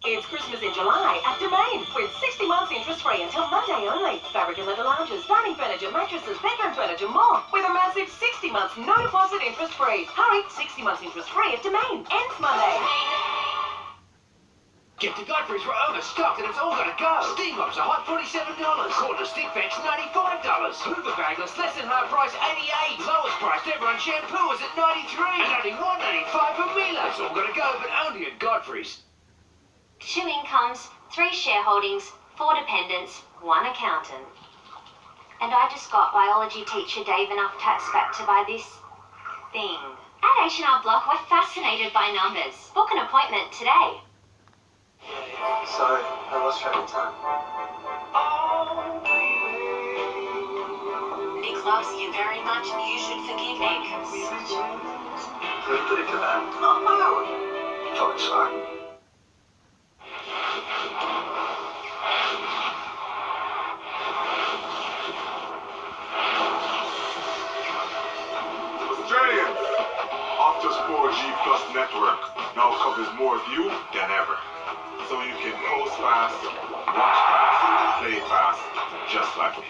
It's Christmas in July at Domain with 60 months interest-free until Monday only. Fabric and leather lounges, dining furniture, mattresses, bedroom furniture, more with a massive 60 months no deposit interest-free. Hurry, 60 months interest-free at Domain. Ends Monday. Get to Godfrey's, we're overstocked and it's all got to go. Steam mops are hot $47. Cordless stick vacs $95. Hoover bagless less than half price $88. Lowest priced ever on shampoo is at $93. And only $1.85 for Miele. It's all got to go, but only at Godfrey's. 2 incomes, 3 shareholdings, 4 dependents, 1 accountant. And I just got biology teacher Dave enough tax back to buy this thing. At H&R Block, we're fascinated by numbers. Book an appointment today. Sorry, I lost track of time. Nick loves you very much and you should forgive Nick. Can we put it to that? Oh, no. Fine, sorry. Australians! Optus 4G Plus network now covers more of you than ever. So you can post fast, watch fast, play fast, just like me.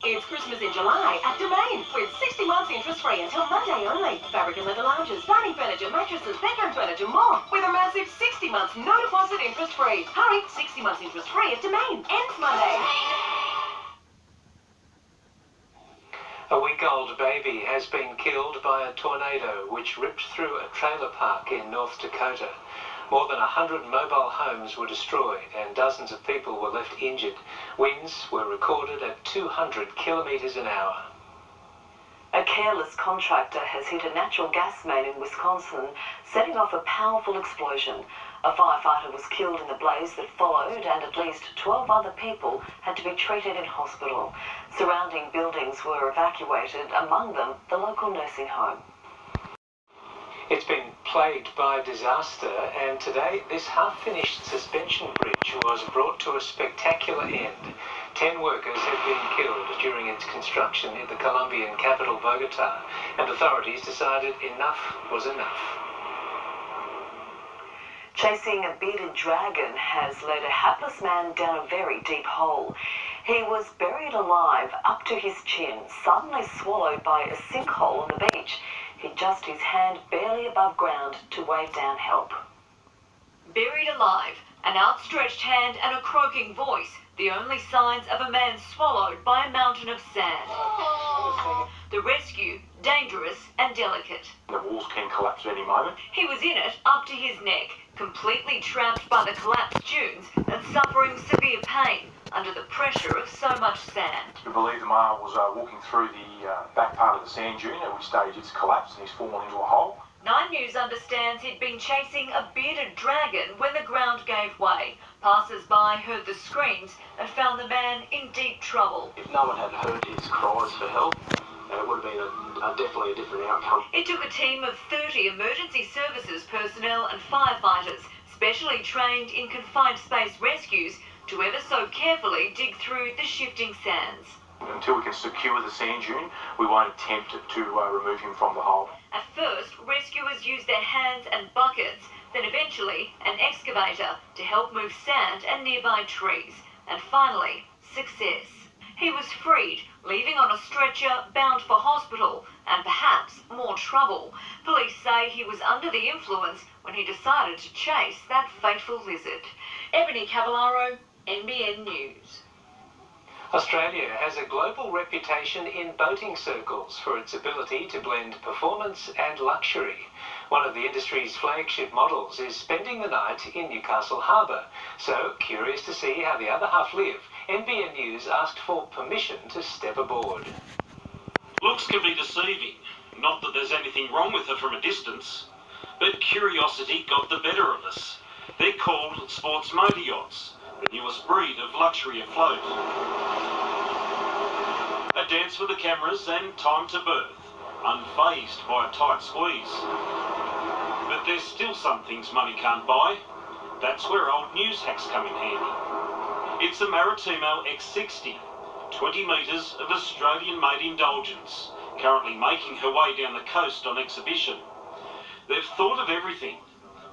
It's Christmas in July at Domain with 60 months interest-free until Monday only. Fabric and leather lounges, dining furniture, mattresses, bedroom furniture, more with a massive 60 months no deposit interest-free. Hurry, 60 months interest-free at Domain. Ends Monday. A week-old baby has been killed by a tornado which ripped through a trailer park in North Dakota. More than 100 mobile homes were destroyed and dozens of people were left injured. Winds were recorded at 200 kilometres an hour. A careless contractor has hit a natural gas main in Wisconsin, setting off a powerful explosion. A firefighter was killed in the blaze that followed, and at least 12 other people had to be treated in hospital. Surrounding buildings were evacuated, among them the local nursing home. It's been plagued by disaster, and today this half-finished suspension bridge was brought to a spectacular end. 10 workers had been killed during its construction in the Colombian capital Bogota, and authorities decided enough was enough. Chasing a bearded dragon has led a hapless man down a very deep hole. He was buried alive up to his chin, suddenly swallowed by a sinkhole on the beach. He just his hand barely above ground to wave down help. Buried alive, an outstretched hand and a croaking voice, the only signs of a man swallowed by a mountain of sand. The rescue, dangerous and delicate. The walls can collapse at any moment. He was in it up to his neck, completely trapped by the collapsed dunes and suffering severe pain under the pressure of so much sand. We believe the male was walking through the back part of the sand dune, at which stage it's collapsed and he's fallen into a hole. 9 News understands he'd been chasing a bearded dragon when the ground gave way. Passers-by heard the screams and found the man in deep trouble. If no one had heard his cries for help, it would have been definitely a different outcome. It took a team of 30 emergency services personnel and firefighters, specially trained in confined space rescues, to ever so carefully dig through the shifting sands. Until we can secure the sand dune, we won't attempt to remove him from the hole. At first, rescuers used their hands and buckets, then eventually an excavator to help move sand and nearby trees. And finally, success. He was freed, leaving on a stretcher bound for hospital and perhaps more trouble. Police say he was under the influence when he decided to chase that fateful lizard. Ebony Cavallaro, NBN News. Australia has a global reputation in boating circles for its ability to blend performance and luxury. One of the industry's flagship models is spending the night in Newcastle Harbour. So, curious to see how the other half live, NBN News asked for permission to step aboard. Looks can be deceiving. Not that there's anything wrong with her from a distance, but curiosity got the better of us. They're called sports motor yachts, the newest breed of luxury afloat. A dance for the cameras and time to birth, unfazed by a tight squeeze. But there's still some things money can't buy. That's where old news hacks come in handy. It's the Maritimo X60, 20 metres of Australian-made indulgence, currently making her way down the coast on exhibition. They've thought of everything,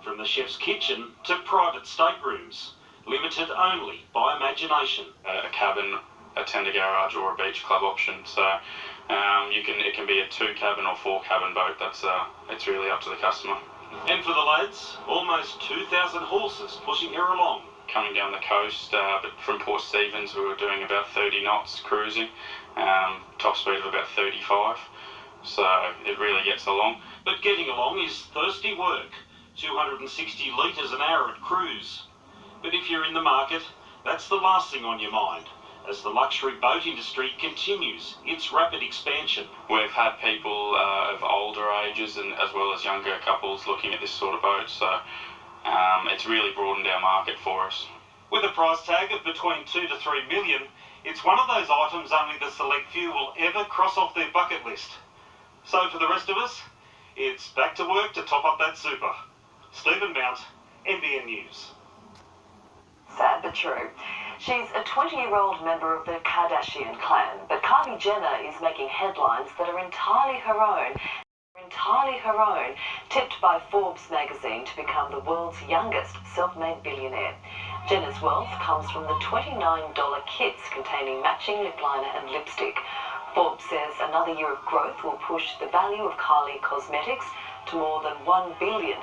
from the chef's kitchen to private staterooms, limited only by imagination. A cabin, a tender garage or a beach club option, so it can be a 2-cabin or 4-cabin boat. It's really up to the customer. And for the lads, almost 2,000 horses pushing her along. Coming down the coast, but from Port Stephens we were doing about 30 knots cruising, top speed of about 35, so it really gets along. But getting along is thirsty work, 260 litres an hour at cruise. But if you're in the market, that's the last thing on your mind, as the luxury boat industry continues its rapid expansion. We've had people of older ages and as well as younger couples looking at this sort of boat, so it's really broadened our market for us. With a price tag of between 2 to 3 million, it's one of those items only the select few will ever cross off their bucket list. So for the rest of us, it's back to work to top up that super. Stephen Mount, NBN News. Sad but true. She's a 20-year-old member of the Kardashian clan, but Kylie Jenner is making headlines that are entirely her own, tipped by Forbes magazine to become the world's youngest self-made billionaire. Jenner's wealth comes from the $29 kits containing matching lip liner and lipstick. Forbes says another year of growth will push the value of Kylie Cosmetics to more than $1 billion.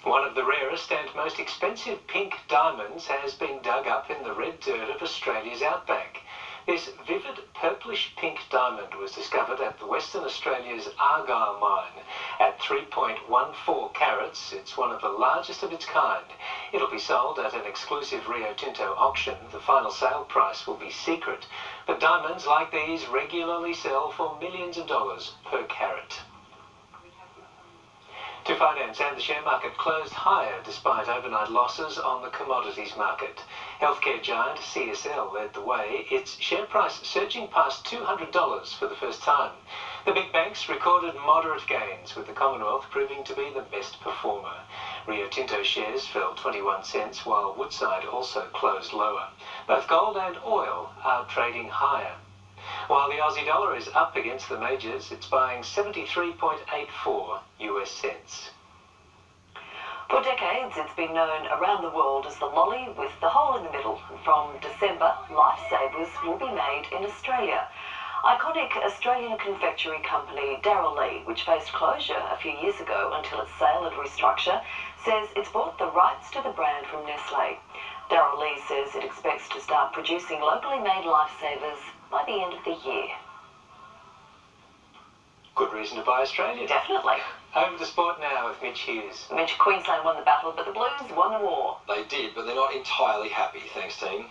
One of the rarest and most expensive pink diamonds has been dug up in the red dirt of Australia's outback. This vivid purplish pink diamond was discovered at the Western Australia's Argyle mine. At 3.14 carats, it's one of the largest of its kind. It'll be sold at an exclusive Rio Tinto auction. The final sale price will be secret, but diamonds like these regularly sell for millions of dollars per carat. To finance, and the share market closed higher despite overnight losses on the commodities market. Healthcare giant CSL led the way, its share price surging past $200 for the first time. The big banks recorded moderate gains, with the Commonwealth proving to be the best performer. Rio Tinto shares fell 21 cents, while Woodside also closed lower. Both gold and oil are trading higher. While the Aussie dollar is up against the majors, it's buying 73.84 US cents. For decades, it's been known around the world as the lolly with the hole in the middle. From December, lifesavers will be made in Australia. Iconic Australian confectionery company Darryl Lea, which faced closure a few years ago until its sale and restructure, says it's bought the rights to the brand from Nestle. Darryl Lea says it expects to start producing locally made lifesavers by the end of the year. Good reason to buy Australia. Definitely. Over to sport now with Mitch Hughes. Mitch, Queensland won the battle, but the Blues won the war. They did, but they're not entirely happy, thanks team.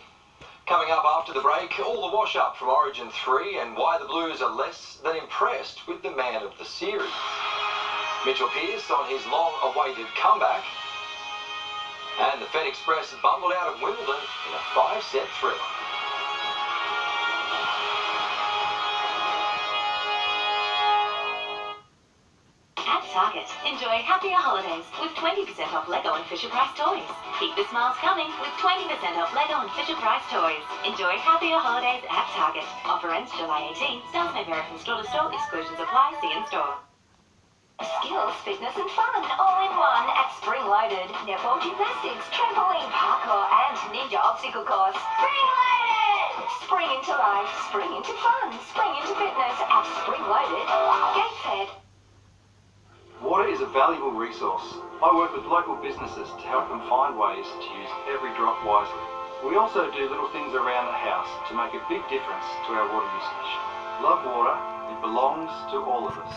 Coming up after the break, all the wash-up from Origin 3 and why the Blues are less than impressed with the man of the series. Mitchell Hughes on his long-awaited comeback. And the Fed Express bumbled out of Wimbledon in a 5-set thriller. At Target, enjoy happier holidays with 20% off Lego and Fisher-Price toys. Keep the smiles coming with 20% off Lego and Fisher-Price toys. Enjoy happier holidays at Target. Offer ends July 18. Sales may vary from store to store. Exclusions apply. See in store. Skills, fitness and fun all in one at Spring Loaded. Netball gymnastics, trampoline, parkour and ninja obstacle course. Spring Loaded! Spring into life, spring into fun, spring into fitness at Spring Loaded. Gateshead. Water is a valuable resource. I work with local businesses to help them find ways to use every drop wisely. We also do little things around the house to make a big difference to our water usage. Love water, it belongs to all of us.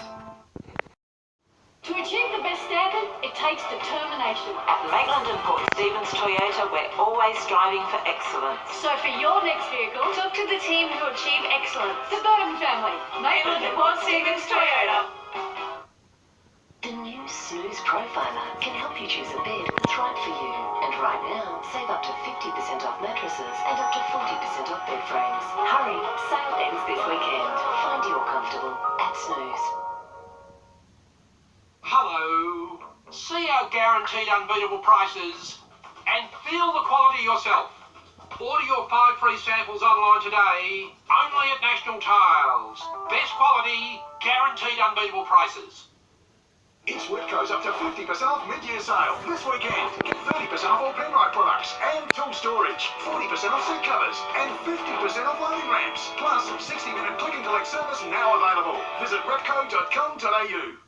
To achieve the best standard, it takes determination. At Maitland and Port Stephens Toyota, we're always striving for excellence. So for your next vehicle, Talk to the team who achieve excellence. the Burton family, Maitland and Port Stephens Toyota. The new Snooze Profiler can help you choose a bed that's right for you. And right now, save up to 50% off mattresses and up to 40% off bed frames. Hurry, sale ends this weekend. Find your comfortable at Snooze. Hello. See our guaranteed unbeatable prices and feel the quality yourself. Order your 5 free samples online today, only at National Tiles. Best quality, guaranteed unbeatable prices. It's Webco's up to 50% off mid-year sale this weekend. Get 30% off all Penrite products and tool storage, 40% off seat covers, and 50% off loading ramps. Plus, 60-minute click and collect service now available. Visit webco.com.au.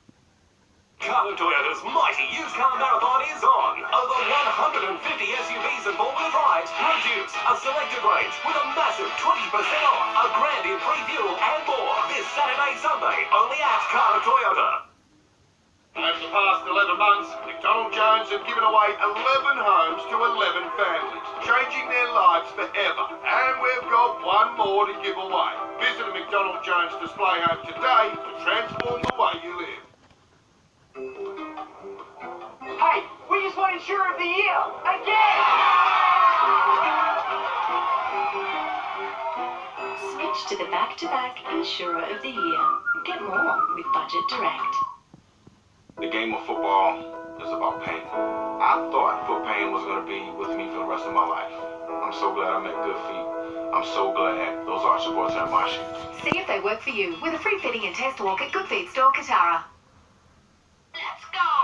Carlo Toyota's mighty used car marathon is on. Over 150 SUVs and four-wheel drives, produce a selected range with a massive 20% off, a grand in free fuel and more. This Saturday, Sunday, only at Carlo Toyota. Over the past 11 months, McDonald Jones have given away 11 homes to 11 families, changing their lives forever. And we've got one more to give away. Visit a McDonald Jones display home today to transform the way you live. Hey, we just won Insurer of the Year again! Switch to the back-to-back Insurer of the Year. Get more with Budget Direct. The game of football is about pain. I thought foot pain was going to be with me for the rest of my life. I'm so glad I met good feet. I'm so glad those arch supports are in my shoes. See if they work for you with a free fitting and test walk at Good Feet Store, Katara.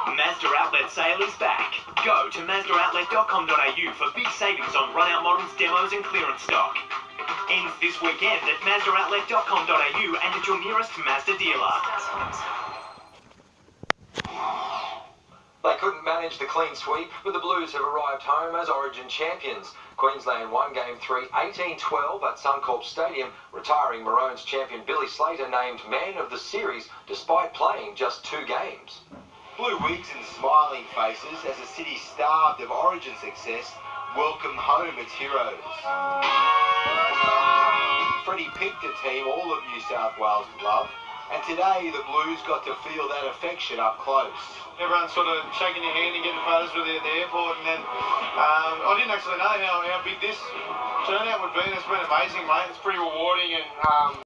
Mazda Outlet sale is back. Go to MazdaOutlet.com.au for big savings on run-out models, demos and clearance stock. Ends this weekend at MazdaOutlet.com.au and at your nearest Mazda dealer. They couldn't manage the clean sweep, but the Blues have arrived home as Origin champions. Queensland won Game 3 18-12 at Suncorp Stadium, retiring Maroons champion Billy Slater named Man of the Series despite playing just 2 games. Blue wigs and smiling faces as a city starved of Origin success welcome home its heroes. Freddie picked a team all of New South Wales love, and today the Blues got to feel that affection up close. Everyone's sort of shaking your hand and getting photos with you at the airport, and then I didn't actually know how big this turnout would be, and it's been amazing, mate. It's pretty rewarding, and